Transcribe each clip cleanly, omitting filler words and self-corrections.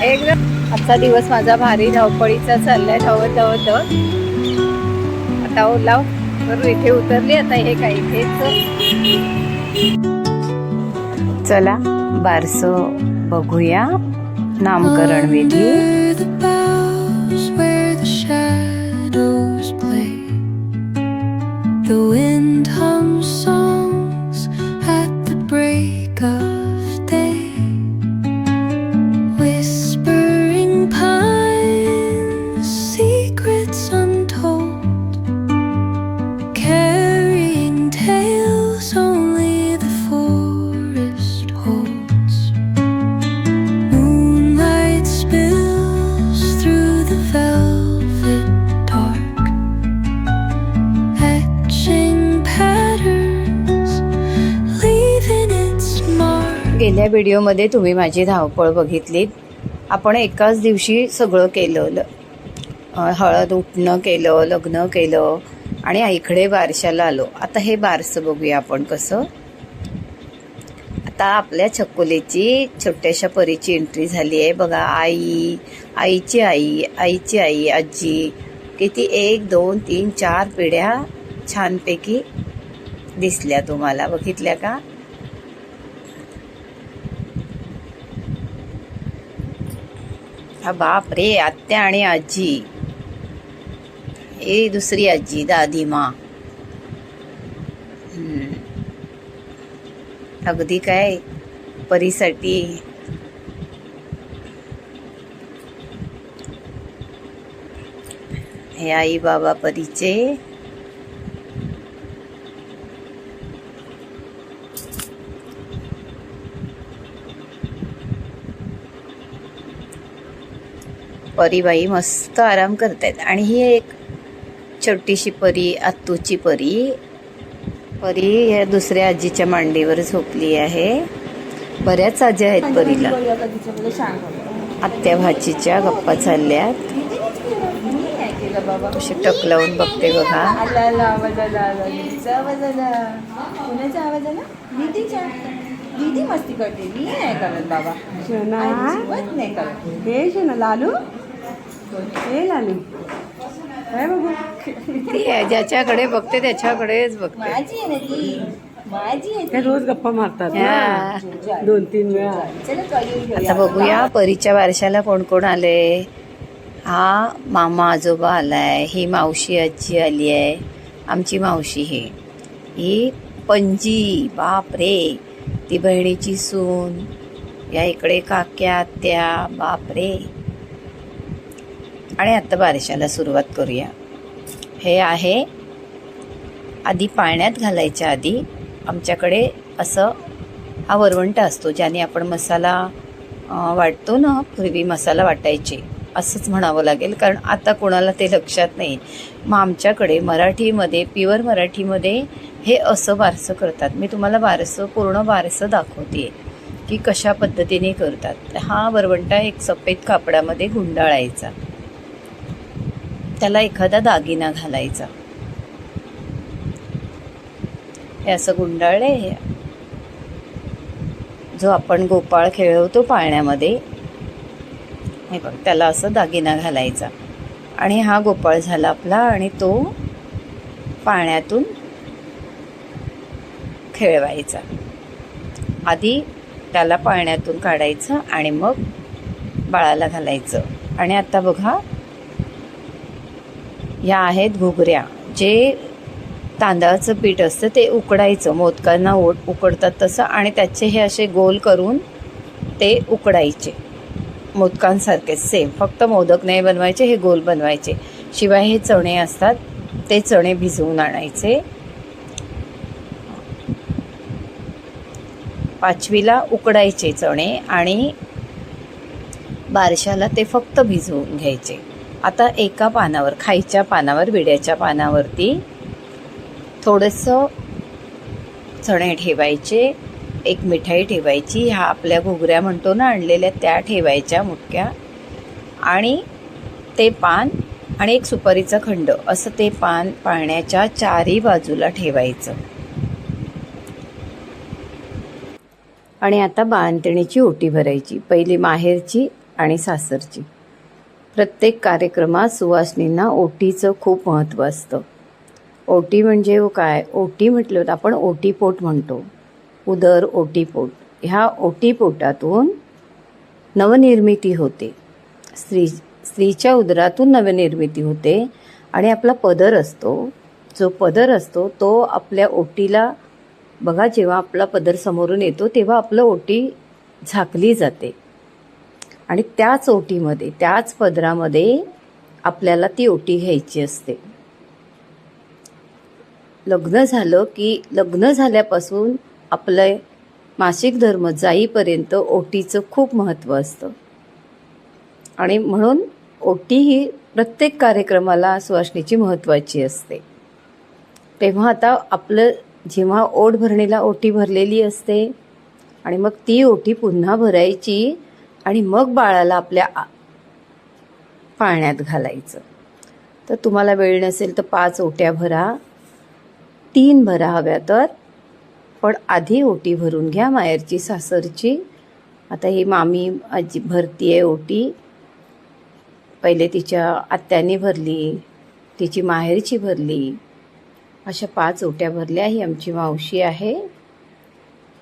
एकदम आजचा दिवस माझा भारी धावपळीचा चाललाय. धावत धावत आता ओलाव करू इथे उतरली. आता हे काय इथेच. चला बारसं बघूया. नामकरण विधी. The wind hums songs at the break of day, whispering pines, secrets untold, carrying tales only the forest holds. Moonlight spills through the velvet dark, गेल्या व्हिडिओमध्ये तुम्ही माझी धावपळ बघितली. आपण एकाच दिवशी सगळं केलं. हळद उठणं केलं, लग्न केलं आणि आईकडे बारशाला आलो. आता हे बारसं बघूया आपण कसं. आता आपल्या छकुलीची छोट्याशा परीची एंट्री झाली आहे बघा. आईची आई, आजी किती 1 2 3 4 पिढ्या छानपैकी दिसल्या तुम्हाला. बघितल्या का? हा बाप रे. आत्या आणि आजी. हे दुसरी आजी दादीमा. अगदी काय परीसाठी. हे आई बाबा परीचे. परीबाई मस्त आराम करतायत. आणि ही एक छोटीशी परी, आत्तूची परी. या दुसऱ्या आजीच्या मांडीवर झोपली आहे. बऱ्याच आजी आहेत परीला. आत्या भाचीच्या गप्पा चालल्यात. अशी टक लावून बघते बघा. दीदी मस्ती करते. मी नाही करत बाबा. नाही करत. हे शोना लालू. हे लालू काय बघू. ज्याच्याकडे बघते त्याच्याकडेच बघते. माझी आहे ना ती. माझी आहे. रोज गप्पा मारतात 2-3 वेळा. आता बघूया परीच्या बारशाला कोण कोण आले. हा मामा आजोबा आलाय. ही मावशी आजी आली आहे. आमची मावशी. ही पणजी. बाप रे. ती बहिणीची सून. या इकडे काक्या आत्या. बाप रे. आणि आता बारशाला सुरुवात करूया. हे आहे आधी पाण्यात घालायच्या आधी आमच्याकडे असं हा वरवंटा असतो ज्याने आपण मसाला वाटतो ना. पूर्वी मसाला वाटायचे असंच म्हणावं लागेल कारण आता कोणाला ते लक्षात नाही. मग आमच्याकडे मराठीमध्ये, प्युअर मराठीमध्ये हे असं बारसं करतात. मी तुम्हाला पूर्ण बारसं दाखवते की कशा पद्धतीने करतात. हा वरवंटा एक सफेद कापडामध्ये गुंडाळायचा. त्याला एखादा दागिना घालायचा. हे असं गुंडाळले. जो आपण गोपाळ खेळवतो पाळण्यामध्ये, हे बघ त्याला असं दागिना घालायचा. आणि हा गोपाळ झाला आपला. आणि तो पाळण्यातून खेळवायचा. आधी त्याला पाळण्यातून काढायचं आणि मग बाळाला घालायचं. आणि आता बघा ह्या आहेत घुगऱ्या. जे तांदळाचं पीठ असतं ते उकडायचं. मोदकांना उकडतात तसं. आणि त्याचे हे असे गोल करून ते उकडायचे मोदकांसारखे सेम. फक्त मोदक नाही बनवायचे, हे गोल बनवायचे. शिवाय हे चणे असतात ते चणे भिजवून आणायचे. 5वीला उकडायचे चणे आणि बारशाला ते फक्त भिजवून घ्यायचे. आता एका पानावर, खायच्या पानावर, विड्याच्या पानावरती थोडंसं चणे ठेवायचे. एक मिठाई ठेवायची. ह्या आपल्या घुगऱ्या म्हणतो ना आणलेल्या, त्या ठेवायच्या मुटक्या. आणि ते पान आणि एक सुपारीचा खंड असं ते पान पाळण्याच्या चारी बाजूला ठेवायचं. आणि आता बाळंतिणीची ओटी भरायची, पहिली माहेरची आणि सासरची. प्रत्येक कार्यक्रमात सुवासिनींना ओटीचं खूप महत्त्व असतं. ओटी म्हणजे काय? ओटी म्हटलं तर आपण ओटीपोट म्हणतो, उदर ओटीपोट. ह्या ओटीपोटातून नवनिर्मिती होते. स्त्रीच्या उदरातून नवनिर्मिती होते. आणि आपला पदर असतो, जो पदर असतो तो आपल्या ओटीला, बघा जेव्हा आपला पदर समोरून येतो तेव्हा आपलं ओटी झाकली जाते. आणि त्याच ओटीमध्ये, त्याच पदरामध्ये आपल्याला ती ओटी घ्यायची असते. लग्न झालं की लग्न झाल्यापासून आपलं मासिक धर्म जाईपर्यंत ओटीचं खूप महत्त्व असतं. आणि म्हणून ओटी ही प्रत्येक कार्यक्रमाला सुवासिनीची महत्त्वाची असते. तेव्हा आता आपलं जेव्हा ओट भरणीला ओटी भरलेली असते आणि मग ती ओटी पुन्हा भरायची आणि मग बाळाला आपल्या पाळण्यात घालायचं. तर तुम्हाला वेळ नसेल तर 5 ओट्या भरा, 3 भरा हव्या तर, पण आधी ओटी भरून घ्या माहेरची सासरची. आता ही मामी आजी भरती आहे ओटी. पहिले तिच्या आत्याने भरली, तिची माहेरची भरली, अशा 5 ओट्या भरल्या. ही आमची मावशी आहे.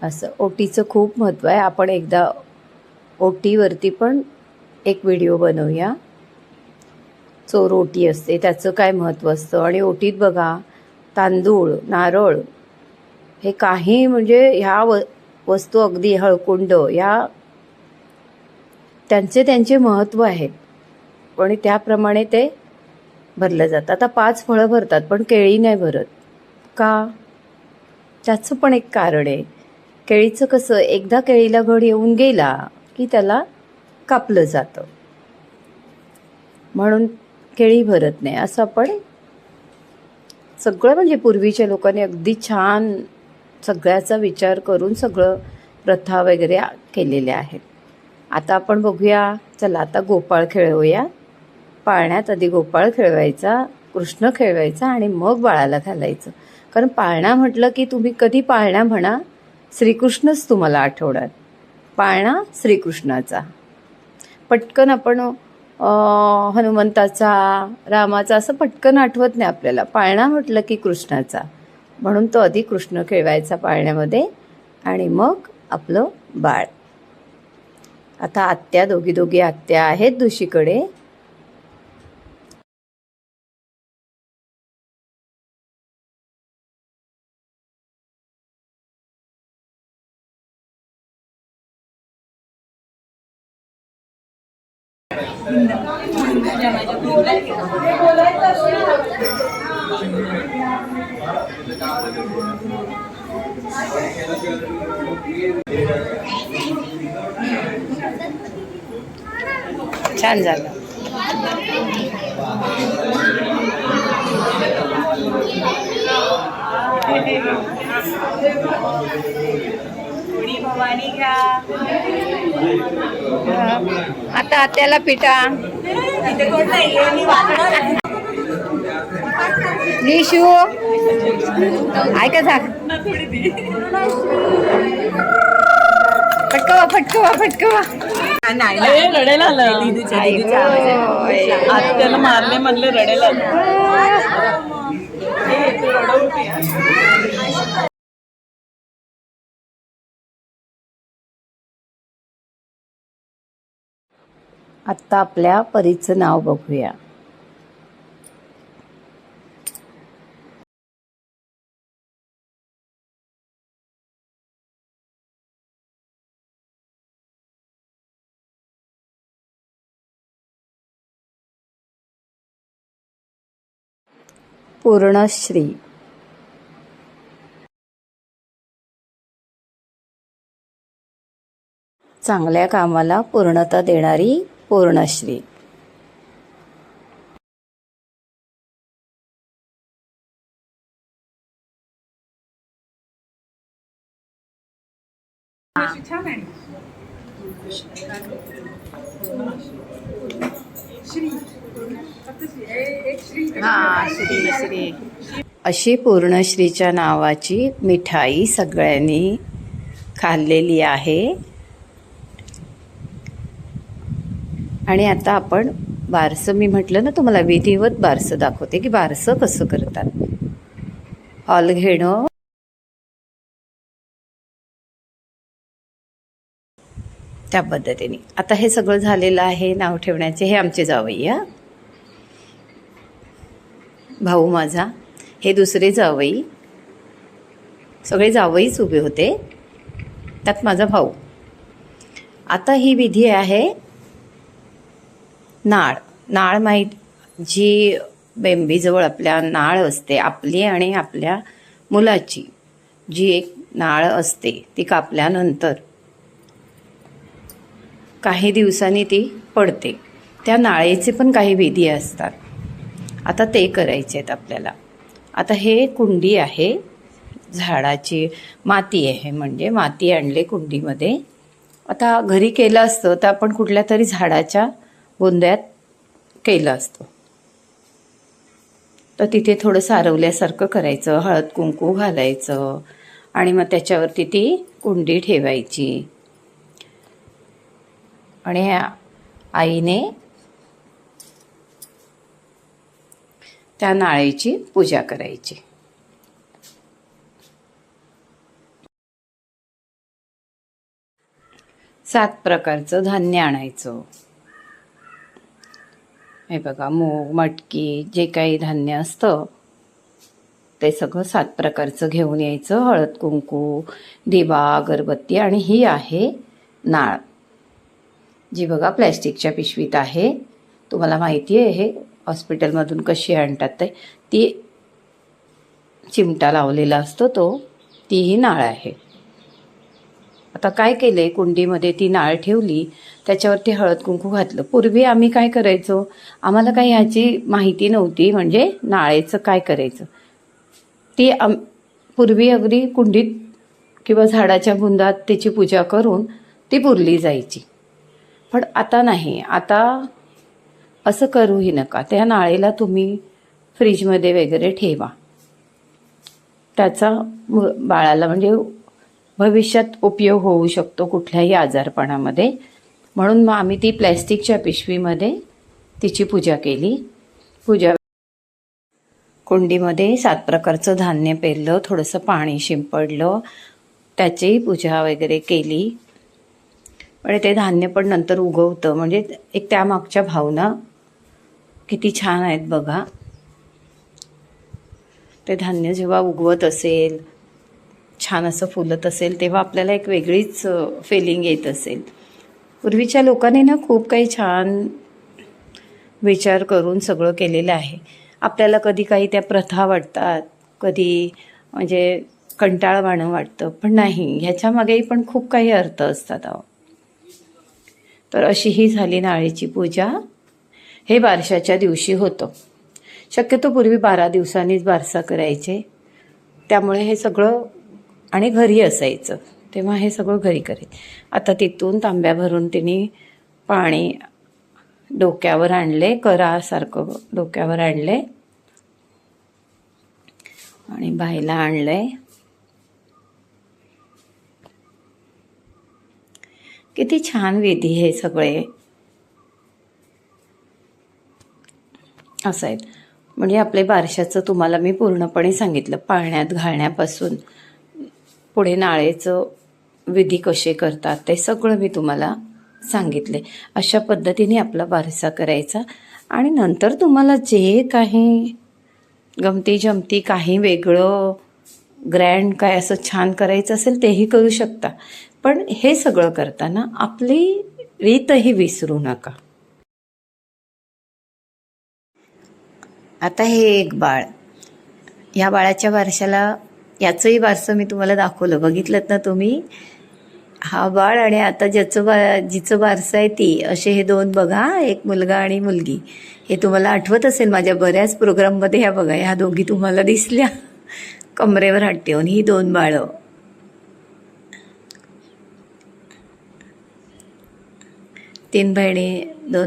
असं ओटीचं खूप महत्त्व आहे. आपण एकदा ओटीवरती पण एक व्हिडिओ बनवूया. चोर ओटी असते त्याचं काय महत्त्व असतं. आणि ओटीत बघा तांदूळ, नारळ, हे काही म्हणजे ह्या वस्तू, अगदी हळकुंड, ह्या त्यांचे महत्त्व आहेत. पण त्याप्रमाणे ते भरलं जातं. आता 5 फळं भरतात पण केळी नाही भरत का? त्याचं पण एक कारण आहे. केळीचं कसं, एकदा केळीला घड येऊन गेला की त्याला कापलं जातं, म्हणून केळी भरत नाही. असं आपण सगळं म्हणजे पूर्वीच्या लोकांनी अगदी छान सगळ्याचा विचार करून सगळं प्रथा वगैरे केलेल्या आहेत. आता आपण बघूया, चला आता गोपाळ खेळवूया. पाळण्यात आधी गोपाळ खेळवायचा, कृष्ण खेळवायचा आणि मग बाळाला घालायचं. कारण पाळणा म्हटलं की तुम्ही कधी पाळणा म्हणा, श्रीकृष्णच तुम्हाला आठवणार. पाळणा श्रीकृष्णाचा. पटकन आपण हनुमंताचा, रामाचा असं पटकन आठवत नाही आपल्याला. पाळणा म्हटलं की कृष्णाचा, म्हणून तो आधी कृष्ण खेळवायचा पाळण्यामध्ये आणि मग आपलं बाळ. आता आत्या, दोघी आत्या आहेत दुशीकडे. छान झालं. आता आत्याला पिटा. लिशू ऐका झाक. फटकवा. नाही रडायला आलं. आत्याला मारले म्हणले रडायला आलं. आत्ता आपल्या परीचं नाव बघूया. पूर्णश्री. चांगल्या कामाला पूर्णता देणारी पूर्णश्री. हा, श्री श्री. अशी पूर्णश्रीच्या नावाची मिठाई सगळ्यांनी खाल्लेली आहे. आणि आता आपण बारसं, मी म्हटलं ना तुम्हाला, विधिवत बारसं दाखवते की बारसं कसं करतात. हॉल घेणं, त्या पद्धतीने. आता हे सगळं झालेलं आहे नाव ठेवण्याचे. हे आमचे जावई, हा भाऊ माझा, हे दुसरे जावई, सगळे जावईच उभे होते, त्यात माझा भाऊ. आता ही विधी आहे नाळ. नाळ माहीत, जी बेंबीजवळ आपल्या नाळ असते आपली आणि आपल्या मुलाची, जी एक नाळ असते ती कापल्यानंतर काही दिवसांनी ती पडते. त्या नाळेचे पण काही विधी असतात. आता ते करायचे आहेत आपल्याला. आता हे कुंडी आहे, झाडाची माती आहे, म्हणजे माती आणले कुंडीमध्ये. आता घरी केलं असतं तर आपण कुठल्या तरी झाडाच्या बुंद्यात केलं असतं, तर तिथे थोडं सारवल्यासारखं करायचं, हळद कुंकू घालायचं आणि मग त्याच्यावरती ती कुंडी ठेवायची. आणि आईने त्या नाळेची पूजा करायची. सात प्रकारचं धान्य आणायचं. हे बघा, मूग, मटकी, जे काही धान्य असतं ते सगळं 7 प्रकारचं घेऊन यायचं. हळद कुंकू, दिवा, अगरबत्ती. आणि ही आहे नाळ, जी बघा प्लॅस्टिकच्या पिशवीत आहे. तुम्हाला माहिती आहे हे हॉस्पिटलमधून कशी आणतात ते. ती चिमटा लावलेला असतो तो, तीही नाळ आहे. आता काय केलंय, कुंडीमध्ये ती नाळ ठेवली, त्याच्यावरती हळद कुंकू घातलं. पूर्वी आम्ही काय करायचो, आम्हाला काही ह्याची माहिती नव्हती, म्हणजे नाळेचं काय करायचं. ती पूर्वी अगदी कुंडीत किंवा झाडाच्या बुंदात त्याची पूजा करून ती पुरली जायची. पण आता नाही, आता असं करूही नका. त्या नाळेला तुम्ही फ्रीजमध्ये वगैरे ठेवा. त्याचा बाळाला म्हणजे भविष्यात उपयोग होऊ शकतो कुठल्याही आजारपणामध्ये. म्हणून मग आम्ही ती प्लॅस्टिकच्या पिशवीमध्ये तिची पूजा केली. कुंडीमध्ये 7 प्रकारचं धान्य पेरलं, थोडंसं पाणी शिंपडलं, त्याचीही पूजा वगैरे केली. पण ते धान्य पण नंतर उगवतं, म्हणजे एक त्यामागच्या भावना किती छान आहेत बघा. ते धान्य जेव्हा उगवत असेल, छान असं फुलत असेल, तेव्हा आपल्याला एक वेगळीच फिलिंग येत असेल. पूर्वीच्या लोकांनी ना खूप काही छान विचार करून सगळं केलेलं आहे. आपल्याला कधी काही त्या प्रथा वाटतात, कधी म्हणजे कंटाळवाणं वाटतं, पण नाही, ह्याच्यामागेही पण खूप काही अर्थ असतात. तर अशी ही झाली नाळेची पूजा. हे बारशाच्या दिवशी होतं. शक्यतो पूर्वी 12 दिवसांनीच बारसा करायचे, त्यामुळे हे सगळं, आणि घरी असायचं तेव्हा हे सगळं घरी करायचं. आता तिथून तांब्या भरून तिने पाणी डोक्यावर आणले, करासारखं डोक्यावर आणले आणि बाईला आणलंय. किती छान विधी हे सगळे असं आहेत. म्हणजे आपले बारशाचं तुम्हाला मी पूर्णपणे सांगितलं, पाळण्यात घालण्यापासून पुढे नाळेचं विधी कसे करतात ते सगळं मी तुम्हाला सांगितले. अशा पद्धतीने आपला बारसा करायचा. आणि नंतर तुम्हाला जे काही गमती जमती, काही वेगळं ग्रँड काय असं छान करायचं असेल तेही करू शकता. पण हे सगळं करताना आपली रीतही विसरू नका. आता हे एक बाळ, ह्या बाळाच्या बारशाला, याचंही बारसं मी तुम्हाला दाखवलं, बघितलं ना तुम्ही. हा बाळ आणि आता जिचं बारसं आहे ती, असे हे 2 बघा, एक मुलगा आणि मुलगी. हे तुम्हाला आठवत असेल, माझ्या बऱ्याच प्रोग्राममध्ये ह्या बघा, ह्या दोघी तुम्हाला दिसल्या कमरेवर हात ठेवून. ही 2 बाळं. 2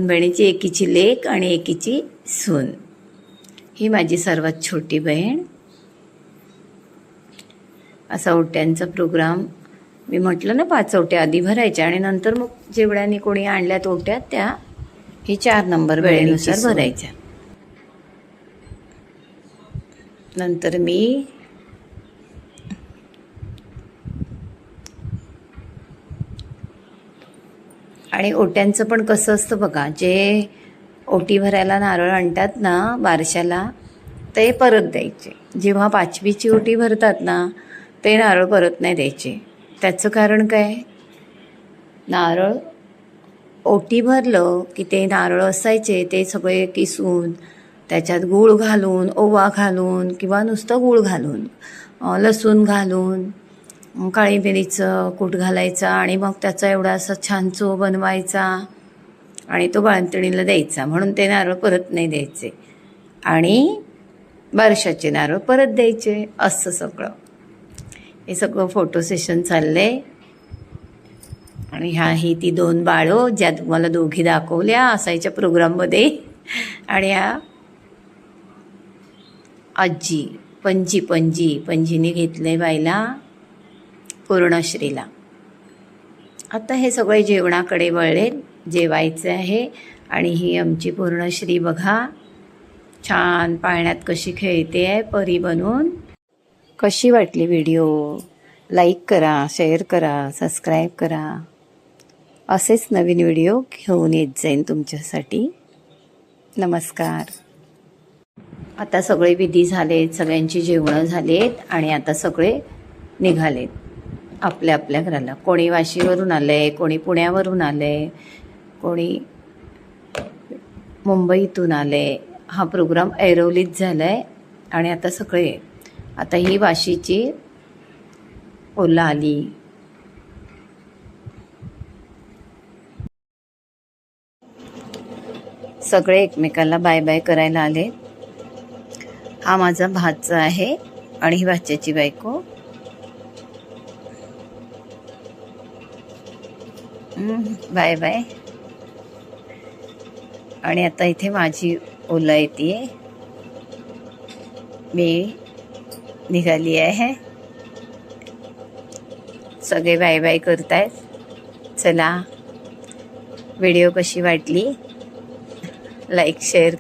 बहिणीची एकीची लेक आणि एकीची सून. ही माझी सर्वात छोटी बहीण. असा ओट्यांचा प्रोग्राम, मी म्हटलं ना 5 ओट्या आधी भरायच्या आणि नंतर मग जेवढ्यानी कोणी आणल्यात ओट्यात त्या ही 4 नंबर वेळेनुसार भरायच्या. नंतर मी आणि ओट्यांचं पण कसं असतं बघा, जे ओटी भरायला नारळ आणतात ना बारशाला ते परत द्यायचे. जेव्हा 5वीची ओटी भरतात ना ते नारळ परत नाही द्यायचे. त्याचं कारण काय, नारळ ओटी भरलं की ते नारळ असायचे ते सगळे किसून त्याच्यात गूळ घालून, ओवा घालून किंवा नुसतं गूळ घालून, लसूण घालून, काळी मिरीचं कूट घालायचा आणि मग त्याचा एवढा असा छान चो बनवायचा आणि तो बाळंतणीला द्यायचा. म्हणून ते नारळ परत नाही द्यायचे आणि बारशाचे नारळ परत द्यायचे. असं सगळं हे सगळं फोटो सेशन चाललंय. आणि ही ती 2 बाळं ज्या तुम्हाला दोघी दाखवल्या असायच्या प्रोग्राममध्ये. आणि ह्या आजी पंजीने घेतले बाईला पूर्णश्रीला. आता हे सगळे जेवणाकडे वळले, जेवायचं आहे. आणि ही आमची पूर्णश्री बघा छान पाळण्यात कशी खेळते आहे परी बनून. कशी वाटली व्हिडिओ? लाईक करा, शेअर करा, सबस्क्राईब करा. असेच नवीन व्हिडिओ घेऊन येत जाईन तुमच्यासाठी. नमस्कार. आता सगळे विधी झालेत, सगळ्यांची जेवणं झालेत आणि आता सगळे निघालेत आपल्या आपल्या घराला. कोणी वाशीवरून आलं आहे, कोणी पुण्यावरून आलं आहे, कोणी मुंबईतून आलं आहे. हा प्रोग्राम ऐरोलीत झाला आहे आणि आता सगळे, आता ही वाशीची ओला आली. सगळे एकमेकाला बाय बाय करायला आले. हा माझा भाचा आहे आणि ही भाच्याची बायको. Bye bye. आणि आता इथे माझी ओला येते, मी निघाली आहे. सगळे बाय बाय करतायत. चला, व्हिडिओ कशी वाटली लाईक शेअर